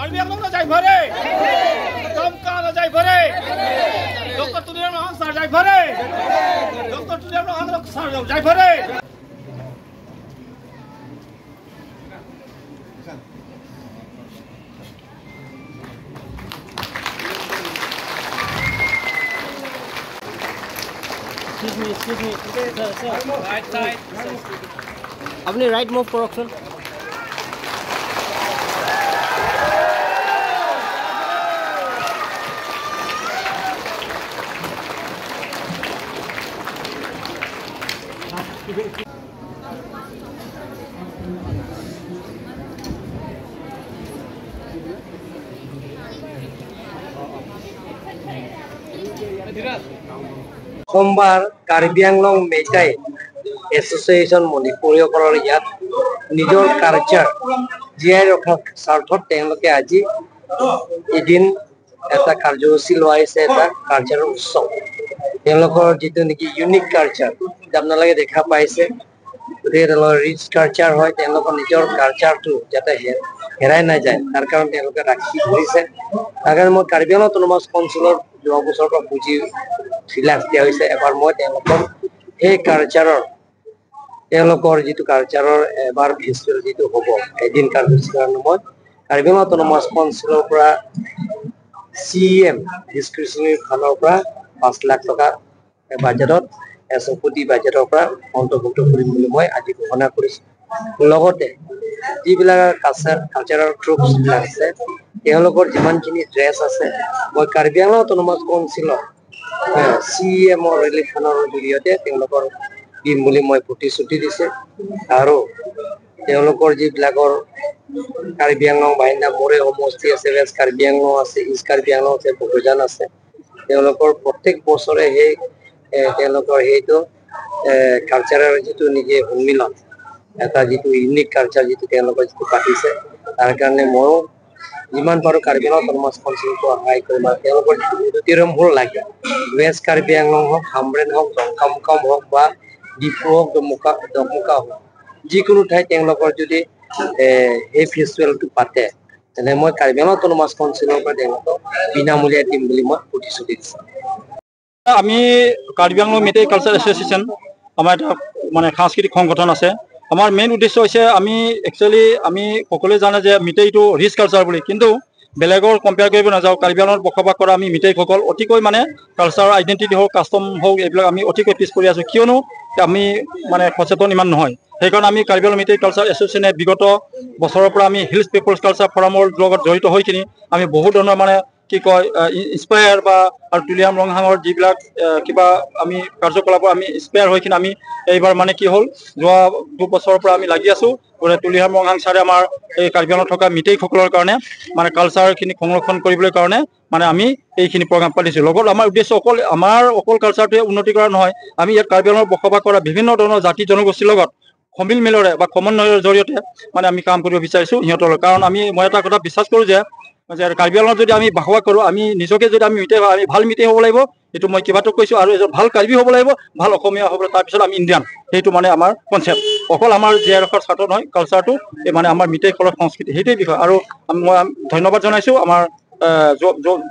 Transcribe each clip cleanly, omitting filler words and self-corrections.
কাৰ্বি আংলং যাই ভৰে দমকা যাই ভৰে ডক্টৰ তুলিয়াৰ ৰহমান ছাৰ যাই ভৰে ডক্টৰ তুলিয়াৰ ৰহমান ছাৰ যাই ভৰে Excuse me. Sir. Right side. Apni right move korokson. সোমবাৰ কাৰ্বি আংলং মেইটাই এছ'চিয়েশ্যন মণিপুৰীয়সকলৰ ইয়াত নিজৰ কালচাৰ জীয়াই ৰখাৰ স্বাৰ্থত তেওঁলোকে আজি এদিন এটা কাৰ্যসূচী লোৱা হৈছে এটা কালচাৰৰ উৎসৱ তেওঁলোকৰ যিটো নেকি ইউনিক কালচাৰ আপোনালোকে দেখা পাইছে গতিকে তেওঁলোকৰ ৰিচ কালচাৰ হয় তেওঁলোকৰ নিজৰ কালচাৰটো যাতে হেৰাই নাযায় তাৰ কাৰণে তেওঁলোকে ৰাখি ধৰিছে তাৰ কাৰণে মই কাৰ্বি আংলং অট'নমাছ কাউন্সিলৰ যোৱা বছৰৰ পৰা বুজি ফিলাক্স দিয়া হৈছে এবাৰ মই তেওঁলোকৰ সেই কালচাৰৰ তেওঁলোকৰ যিটো কালচাৰৰ এবাৰ ফেষ্টিভেল যিটো হ'ব এদিন কাৰ্যসূচীৰ কাৰণে মই কাৰ্বি আংলং অট'নমাছ কাউন্সিলৰ পৰা CEM ডিছক্ৰিপশ্যনেৰী ফালৰ পৰা 5 লাখ টকা বাজেটত 100 কোটি বাজেটৰ পৰা অন্তৰ্ভুক্ত কৰিম বুলি মই আজি ঘোষণা কৰিছোঁ লগতে যিবিলাক কালচাৰেল ট্ৰুপছ বিলাক আছে তেওঁলোকৰ যিমানখিনি ড্ৰেছ আছে মই কাৰ্বি আংলং অট'নমাছ কাউন্সিলৰ CEM ৰিলিফ ফাণ্ডৰ জৰিয়তে তেওঁলোকৰ দিম বুলি মই প্ৰতিশ্ৰুতি দিছে আৰু তেওঁলোকৰ যিবিলাকৰ কাৰ্বি আংলং বাহিনী মোৰে সমষ্টি আছে ৱেষ্ট কাৰ্বি আংলং আছে ইষ্ট কাৰ্বি আংলং আছে বগোজান আছে তেওঁলোকৰ প্ৰত্যেক বছৰে সেই তেওঁলোকৰ সেইটো কালচাৰৰ যিটো নিজে সন্মিলন এটা যিটো ইউনিক কালচাৰ যিটো তেওঁলোকৰ যিটো পাতিছে তাৰ কাৰণে ময়ো যিমান পাৰোঁ কাৰ্বি আংলং অট'নমাছ কাউন্সিলটো সহায় কৰিম আৰু তেওঁলোকৰ যিটো উন্নতিৰম্ভৰ লাগে ৱেষ্ট কাৰ্বি আংলং হওক হামৰেণ হওক দমকাম হওক বা ডিফু হওক দমকা হওক যিকোনো ঠাইত তেওঁলোকৰ যদি এই ফেষ্টিভেলটো পাতে তেনে মই কাৰ্বি আংলং অট'নমাছ কাউন্সিলৰ পৰা তেওঁলোকক বিনামূলীয়া দিম বুলি মই প্ৰতিশ্ৰুতি দিছোঁ আমি কাৰ্বি আংলং মেইটেই কালচাৰ এছ'চিয়েশ্যন আমাৰ এটা মানে সাংস্কৃতিক সংগঠন আছে আমাৰ মেইন উদ্দেশ্য হৈছে আমি একচুৱেলি আমি সকলোৱে জানে যে মিটেইটো ৰিচ কালচাৰ বুলি কিন্তু বেলেগৰ কম্পেয়াৰ কৰিব নাযাওঁ কাৰ্বি আংলঙত বসবাস কৰা আমি মিটেইসকল অতিকৈ মানে কালচাৰৰ আইডেণ্টিটি হওক কাষ্টম হওক এইবিলাক আমি অতিকৈ পিছ পৰি আছোঁ কিয়নো আমি মানে সচেতন ইমান নহয় সেইকাৰণে আমি কাৰ্বি আংলং মেইটেই কালচাৰ এছ'চিয়েশ্যনে বিগত বছৰৰ পৰা আমি হিলছ পিপলছ কালচাৰ ফৰামৰ লগত জড়িত হৈ কিনি আমি বহুত ধৰণৰ মানে কি কয় ইনস্পায়াৰ বা আৰু তুলিয়াম ৰংহাঙৰ যিবিলাক কিবা আমি কাৰ্যকলাপৰ আমি ইনস্পায়াৰ হৈ কিনে আমি এইবাৰ মানে কি হ'ল যোৱা 2 বছৰৰ পৰা আমি লাগি আছোঁ তুলিয়াম ৰংহাং ছাৰে আমাৰ এই কাৰ্বি আংলঙত থকা মিটেইসকলৰ কাৰণে মানে কালচাৰখিনি সংৰক্ষণ কৰিবলৈ কাৰণে মানে আমি এইখিনি প্ৰগ্ৰাম পাতিছোঁ লগত আমাৰ উদ্দেশ্য অকল কালচাৰটোৱে উন্নতি কৰা নহয় আমি ইয়াত কাৰ্বি আংলঙত বসবাস কৰা বিভিন্ন ধৰণৰ জাতি জনগোষ্ঠীৰ লগত সমিল মিলৰে বা সমন্বয়ৰ জৰিয়তে মানে আমি কাম কৰিব বিচাৰিছোঁ সিহঁতৰ কাৰণ মই এটা কথা বিশ্বাস কৰোঁ যে কাৰ্বি আংলঙত যদি আমি বসবাস কৰোঁ আমি নিজকে যদি আমি মিটেই আমি ভাল মিটেই হ'ব লাগিব এইটো মই কেইবাটাও কৈছোঁ আৰু এজন ভাল কাৰ্বি হ'ব লাগিব ভাল অসমীয়া হ'ব তাৰপিছত আমি ইণ্ডিয়ান সেইটো মানে আমাৰ কনচেপ্ট অকল আমাৰ জীয়াই ৰখাৰ স্বাৰ্থ নহয় কালচাৰটো এই মানে আমাৰ মিটেইসকলৰ সংস্কৃতি সেইটোৱে বিষয় আৰু মই ধন্যবাদ জনাইছোঁ আমাৰ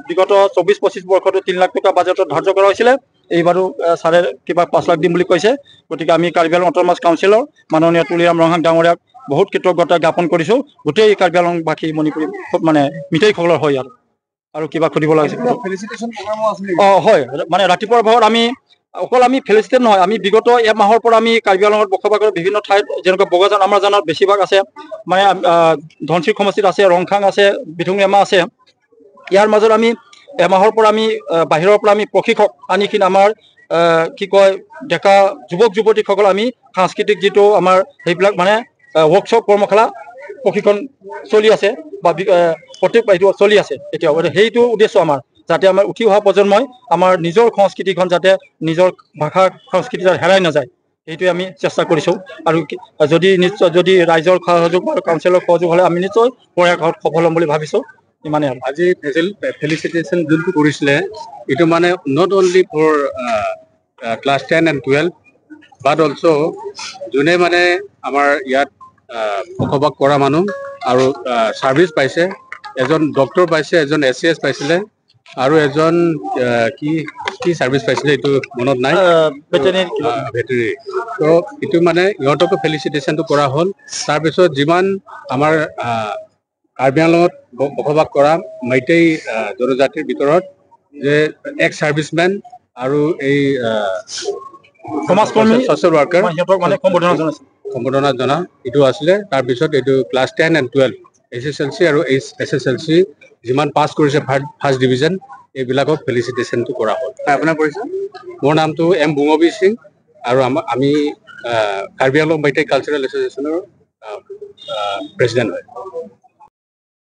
বিগত 24-25 বৰ্ষতো 3 লাখ টকা বাজেটত ধাৰ্য কৰা হৈছিলে এইবাৰো ছাৰে কিবা 5 লাখ দিম বুলি কৈছে গতিকে আমি কাৰ্বি আংলং অট'নমাছ কাউন্সিলৰ মাননীয় তুলিয়াম ৰংহাং ডাঙৰীয়াক বহুত কৃতজ্ঞতা জ্ঞাপন কৰিছোঁ গোটেই কাৰ্বি আংলংবাসী মণিপুৰী মানে মিটেইসকলৰ হয় আৰু কিবা সুধিব লাগিছে হয় মানে ৰাতিপুৱাৰ ভাগত আমি অকল আমি ফেলিচিটেট নহয় আমি বিগত এমাহৰ পৰা আমি কাৰ্বি আংলঙত বসবাস কৰা বিভিন্ন ঠাইত যেনেকৈ বগাজান আমাৰ জানত বেছিভাগ আছে মানে ধনশিৰি সমষ্টিত আছে ৰংখাং আছে বিথুংৰেমা আছে ইয়াৰ মাজত আমি এমাহৰ পৰা আমি বাহিৰৰ পৰা আমি প্ৰশিক্ষক আনি কিনে আমাৰ কি কয় ডেকা যুৱক যুৱতীসকল আমি সাংস্কৃতিক যিটো আমাৰ সেইবিলাক মানে ৱৰ্কশ্বপ কৰ্মশালা প্ৰশিক্ষণ চলি আছে বা প্ৰত্যেক এইটো চলি আছে এতিয়াও সেইটো উদ্দেশ্য আমাৰ যাতে আমাৰ উঠি অহা প্ৰজন্মই আমাৰ নিজৰ সংস্কৃতিখন যাতে নিজৰ ভাষা সংস্কৃতি যাতে হেৰাই নাযায় সেইটোৱে আমি চেষ্টা কৰিছোঁ আৰু যদি ৰাইজৰ সহযোগ আৰু কাউন্সিলৰ সহযোগ হ'লে আমি নিশ্চয় প্ৰয়াস সফল হ'ম বুলি ভাবিছোঁ ইমানে আৰু আজি ফেলিচিটেশ্যন যোনটো কৰিছিলে এইটো মানে not only for class 10 and 12 but also' যোনে মানে আমাৰ ইয়াত বসবাস কৰা মানুহ আৰু ছাৰ্ভিচ পাইছে এজন ডক্টৰ পাইছে, এজন SCS পাইছিলে আৰু এজন কি কি সাৰ্ভিস পাইছিলে এইটো মনত নাই, ভেটেৰিনেৰী। তো এইটো মানে ইহঁতকো ফেলিচিটেশ্যনটো কৰা হ'ল। তাৰপিছত যিমান আমাৰ কাৰ্বি আংলঙত বসবাস কৰা মেইটেই জনজাতিৰ ভিতৰত যে এক্স সাৰ্ভিসমেন আৰু এই সমাজকৰ্মী ছ'চিয়েল ৱাৰ্কাৰ সিহঁতক মানে সম্বৰ্ধনা জনা এইটো আছিলে। তাৰপিছত এইটো ক্লাছ 10 and 12 SSLC আৰু SSLC যিমান পাছ কৰিছে ফাৰ্ষ্ট ডিভিজন এইবিলাকক ফেলিচিটেশ্যনটো কৰা হ'ল। আপোনাৰ পৰিচয়? মোৰ নামটো M বুঙবী সিং আৰু আমি কাৰ্বি আংলং মেইটেই কালচাৰেল এছ'চিয়েশ্যনৰ প্ৰেচিডেণ্ট হয়।